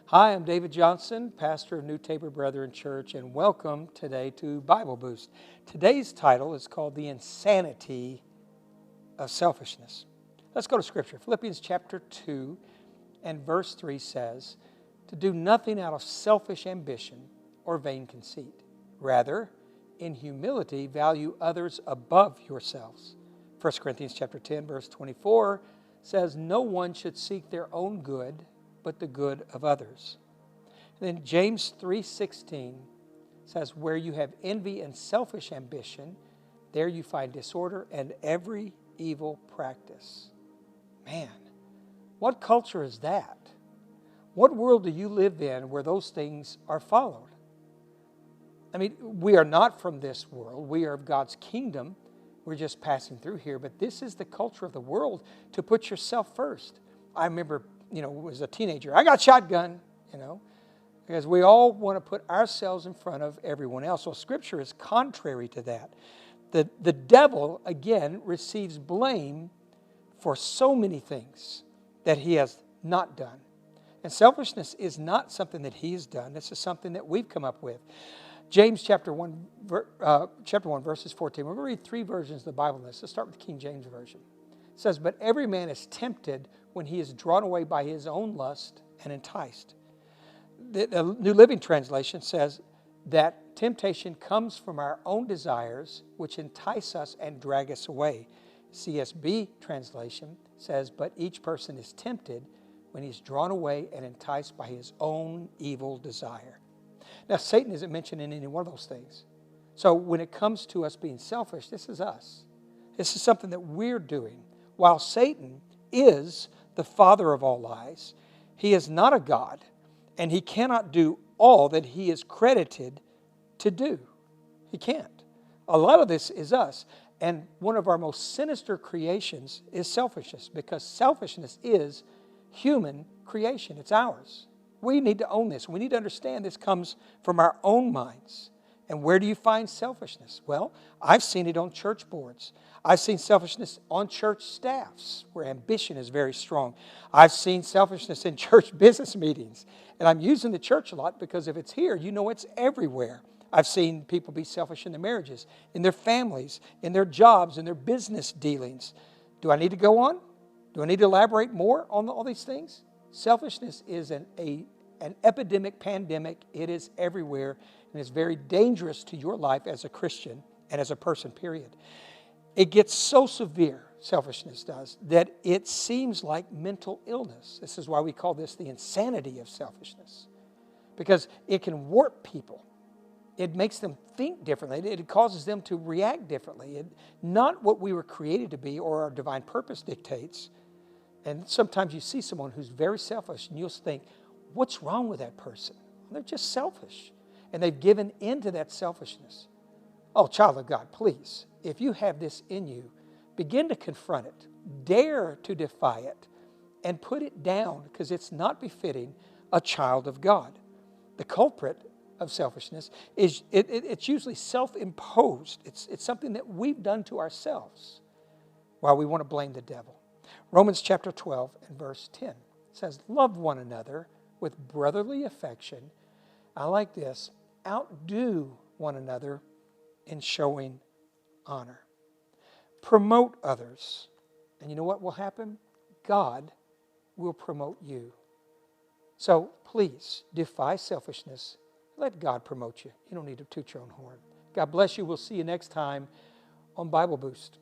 Hi, I'm David Johnson, pastor of New Tabor Brethren Church, and welcome today to Bible Boost. Today's title is called The Insanity of Selfishness. Let's go to Scripture. Philippians chapter 2 and verse 3 says, to do nothing out of selfish ambition or vain conceit. Rather, in humility, value others above yourselves. 1 Corinthians chapter 10, verse 24 says, no one should seek their own good, but the good of others. And then James 3:16 says, where you have envy and selfish ambition, there you find disorder and every evil practice. Man, what culture is that? What world do you live in where those things are followed? I mean, we are not from this world. We are of God's kingdom. We're just passing through here. But this is the culture of the world, to put yourself first. I remember, as a teenager, I got shotgun, because we all want to put ourselves in front of everyone else. So Scripture is contrary to that. The devil, again, receives blame for so many things that he has not done. And selfishness is not something that he has done. This is something that we've come up with. James chapter 1, verses 14. We're going to read three versions of the Bible in this. Let's start with the King James Version. It says, but every man is tempted when he is drawn away by his own lust and enticed. The New Living Translation says that temptation comes from our own desires, which entice us and drag us away. CSB translation says, but each person is tempted when he's drawn away and enticed by his own evil desire. Now, Satan isn't mentioned in any one of those things. So when it comes to us being selfish, this is us. This is something that we're doing. While Satan is the father of all lies, he is not a God, and he cannot do all that he is credited to do. He can't. A lot of this is us. And one of our most sinister creations is selfishness, because selfishness is human creation. It's ours. We need to own this. We need to understand this comes from our own minds. And where do you find selfishness? Well, I've seen it on church boards. I've seen selfishness on church staffs where ambition is very strong. I've seen selfishness in church business meetings. And I'm using the church a lot because if it's here, it's everywhere. I've seen people be selfish in their marriages, in their families, in their jobs, in their business dealings. Do I need to go on? Do I need to elaborate more on all these things? Selfishness is an epidemic, pandemic. It is everywhere, and it's very dangerous to your life as a Christian and as a person, period. It gets so severe, selfishness does, that it seems like mental illness. This is why we call this the insanity of selfishness, because it can warp people. It makes them think differently. It causes them to react differently. Not what we were created to be or our divine purpose dictates. And sometimes you see someone who's very selfish and you'll think, what's wrong with that person? They're just selfish. And they've given into that selfishness. Oh, child of God, please, if you have this in you, begin to confront it. Dare to defy it and put it down, because it's not befitting a child of God. The culprit of selfishness is it's usually self-imposed. It's something that we've done to ourselves while we want to blame the devil. Romans chapter 12 and verse 10 says, love one another with brotherly affection. I like this. Outdo one another in showing honor. Promote others. And you know what will happen? God will promote you. So please defy selfishness. Let God promote you. You don't need to toot your own horn. God bless you. We'll see you next time on Bible Boost.